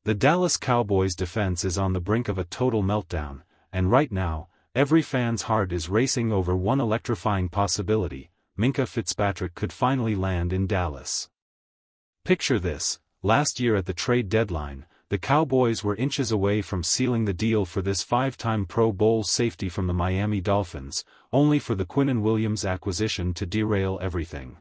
The Dallas Cowboys defense is on the brink of a total meltdown, and right now, every fan's heart is racing over one electrifying possibility: Minkah Fitzpatrick could finally land in Dallas. Picture this: last year at the trade deadline, the Cowboys were inches away from sealing the deal for this five-time Pro Bowl safety from the Miami Dolphins, only for the Quinnen Williams acquisition to derail everything.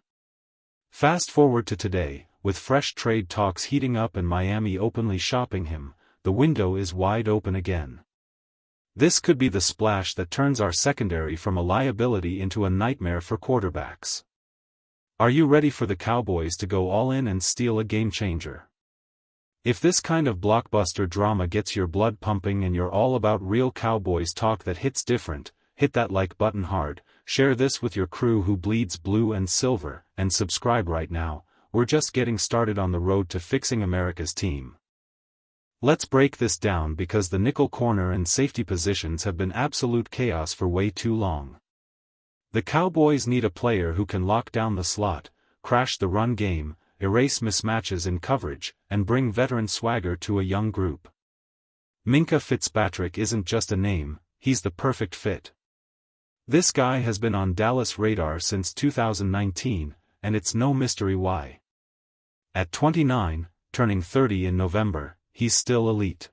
Fast forward to today, with fresh trade talks heating up and Miami openly shopping him, the window is wide open again. This could be the splash that turns our secondary from a liability into a nightmare for quarterbacks. Are you ready for the Cowboys to go all in and steal a game-changer? If this kind of blockbuster drama gets your blood pumping and you're all about real Cowboys talk that hits different, hit that like button hard, share this with your crew who bleeds blue and silver, and subscribe right now. We're just getting started on the road to fixing America's team. Let's break this down because the nickel corner and safety positions have been absolute chaos for way too long. The Cowboys need a player who can lock down the slot, crash the run game, erase mismatches in coverage, and bring veteran swagger to a young group. Minkah Fitzpatrick isn't just a name, he's the perfect fit. This guy has been on Dallas' radar since 2019, and it's no mystery why. At 29, turning 30 in November, he's still elite.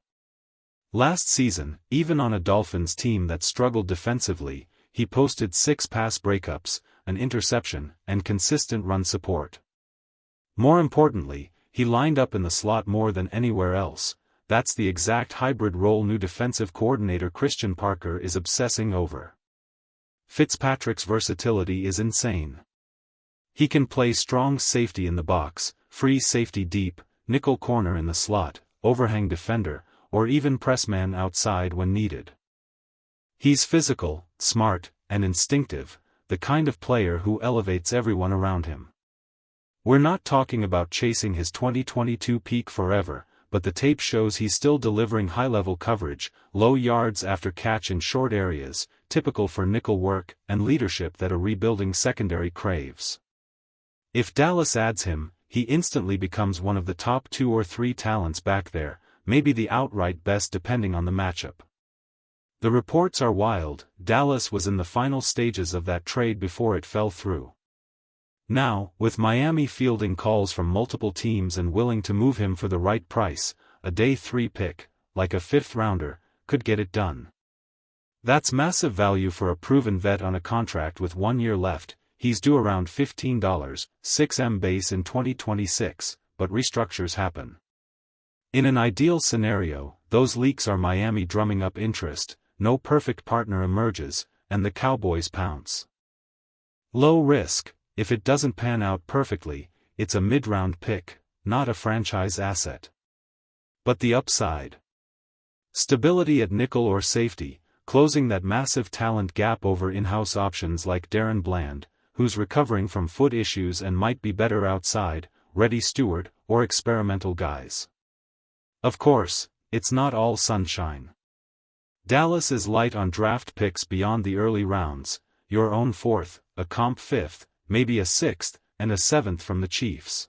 Last season, even on a Dolphins team that struggled defensively, he posted 6 pass breakups, an interception, and consistent run support. More importantly, he lined up in the slot more than anywhere else. That's the exact hybrid role new defensive coordinator Christian Parker is obsessing over. Fitzpatrick's versatility is insane. He can play strong safety in the box, free safety deep, nickel corner in the slot, overhang defender, or even press man outside when needed. He's physical, smart, and instinctive, the kind of player who elevates everyone around him. We're not talking about chasing his 2022 peak forever, but the tape shows he's still delivering high-level coverage, low yards after catch in short areas, typical for nickel work, and leadership that a rebuilding secondary craves. If Dallas adds him, he instantly becomes one of the top 2 or 3 talents back there, maybe the outright best depending on the matchup. The reports are wild. Dallas was in the final stages of that trade before it fell through. Now, with Miami fielding calls from multiple teams and willing to move him for the right price, a day 3 pick, like a 5th rounder, could get it done. That's massive value for a proven vet on a contract with 1 year left. He's due around $15.6 base in 2026, but restructures happen. In an ideal scenario, those leaks are Miami drumming up interest, no perfect partner emerges, and the Cowboys pounce. Low risk. If it doesn't pan out perfectly, it's a mid-round pick, not a franchise asset. But the upside: stability at nickel or safety, closing that massive talent gap over in-house options like Darren Bland, who's recovering from foot issues and might be better outside, Reddy Stewart, or experimental guys. Of course, it's not all sunshine. Dallas is light on draft picks beyond the early rounds, your own 4th, a comp 5th, maybe a 6th, and a 7th from the Chiefs.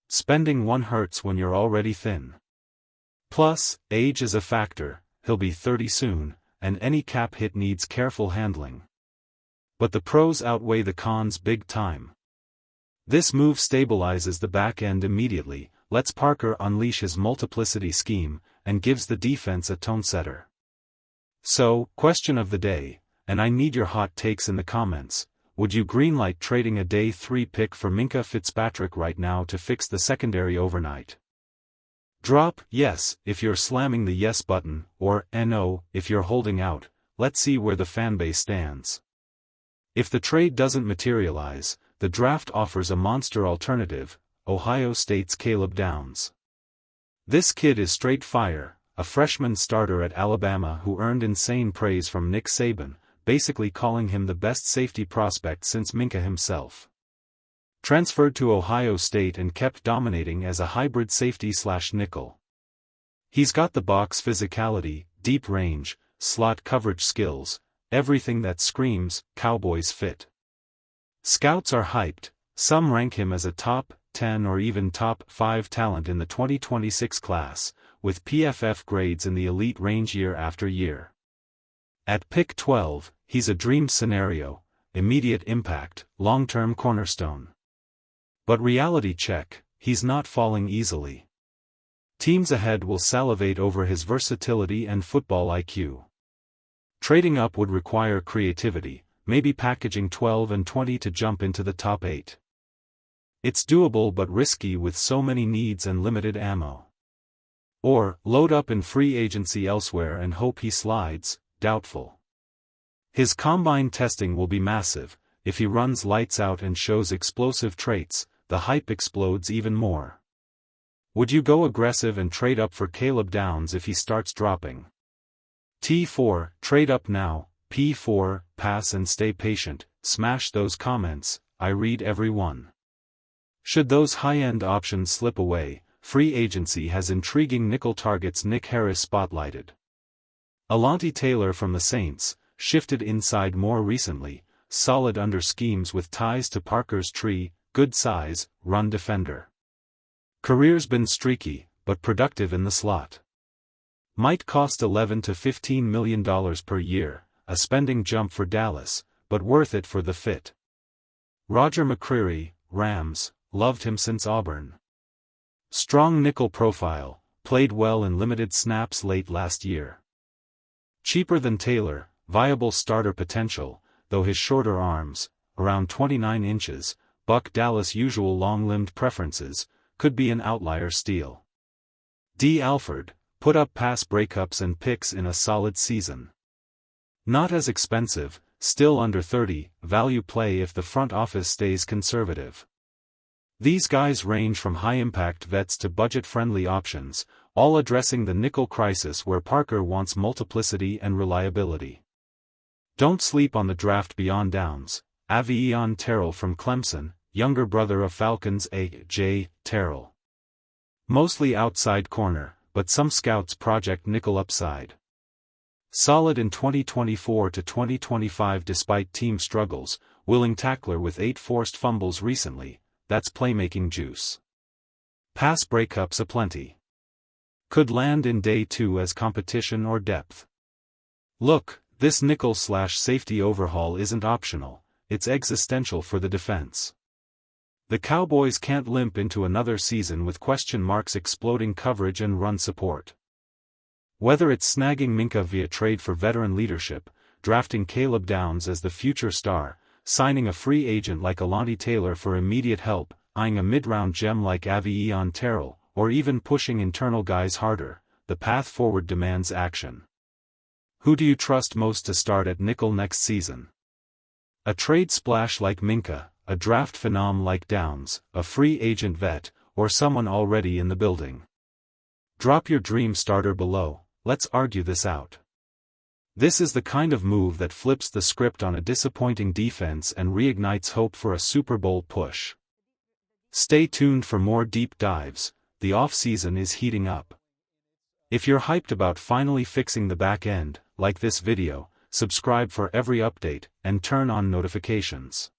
Spending one hurts when you're already thin. Plus, age is a factor. He'll be 30 soon, and any cap hit needs careful handling. But the pros outweigh the cons big time. This move stabilizes the back end immediately, lets Parker unleash his multiplicity scheme, and gives the defense a tone setter. So, question of the day, and I need your hot takes in the comments: would you greenlight trading a day 3 pick for Minkah Fitzpatrick right now to fix the secondary overnight? Drop yes if you're slamming the yes button, or no if you're holding out. Let's see where the fanbase stands. If the trade doesn't materialize, the draft offers a monster alternative: Ohio State's Caleb Downs. This kid is straight fire, a freshman starter at Alabama who earned insane praise from Nick Saban, basically calling him the best safety prospect since Minkah himself. Transferred to Ohio State and kept dominating as a hybrid safety/nickel. He's got the box physicality, deep range, slot coverage skills, everything that screams Cowboys fit. Scouts are hyped. Some rank him as a top 10 or even top 5 talent in the 2026 class, with PFF grades in the elite range year after year. At pick 12, he's a dream scenario, immediate impact, long-term cornerstone. But reality check, he's not falling easily. Teams ahead will salivate over his versatility and football IQ. Trading up would require creativity, maybe packaging 12 and 20 to jump into the top 8. It's doable but risky with so many needs and limited ammo. Or, load up in free agency elsewhere and hope he slides, doubtful. His combine testing will be massive. If he runs lights out and shows explosive traits, the hype explodes even more. Would you go aggressive and trade up for Caleb Downs if he starts dropping? T4, trade up now. P4, pass and stay patient. Smash those comments, I read every one. Should those high-end options slip away, free agency has intriguing nickel targets. Nick Harris spotlighted. Alontae Taylor from the Saints, shifted inside more recently, solid under schemes with ties to Parker's tree, good size, run defender. Career's been streaky, but productive in the slot. Might cost $11 to $15 million per year, a spending jump for Dallas, but worth it for the fit. Roger McCreary, Rams, loved him since Auburn. Strong nickel profile, played well in limited snaps late last year. Cheaper than Taylor, viable starter potential, though his shorter arms, around 29 inches, buck Dallas' usual long-limbed preferences, could be an outlier steal. D. Alford, put up pass breakups and picks in a solid season. Not as expensive, still under 30, value play if the front office stays conservative. These guys range from high-impact vets to budget-friendly options, all addressing the nickel crisis where Parker wants multiplicity and reliability. Don't sleep on the draft beyond Downs. Avion Terrell from Clemson, younger brother of Falcons A.J. Terrell. Mostly outside corner, but some scouts project nickel upside. Solid in 2024 to 2025 despite team struggles, willing tackler with 8 forced fumbles recently, that's playmaking juice. Pass breakups aplenty. Could land in day 2 as competition or depth. Look, this nickel/safety overhaul isn't optional, it's existential for the defense. The Cowboys can't limp into another season with question marks exploding coverage and run support. Whether it's snagging Minkah via trade for veteran leadership, drafting Caleb Downs as the future star, signing a free agent like Alontae Taylor for immediate help, eyeing a mid-round gem like Avion Terrell, or even pushing internal guys harder, the path forward demands action. Who do you trust most to start at nickel next season? A trade splash like Minkah, a draft phenom like Downs, a free agent vet, or someone already in the building? Drop your dream starter below, let's argue this out. This is the kind of move that flips the script on a disappointing defense and reignites hope for a Super Bowl push. Stay tuned for more deep dives, the offseason is heating up. If you're hyped about finally fixing the back end, like this video, subscribe for every update, and turn on notifications.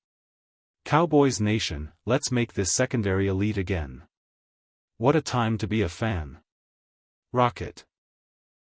Cowboys Nation, let's make this secondary elite again. What a time to be a fan. Rocket.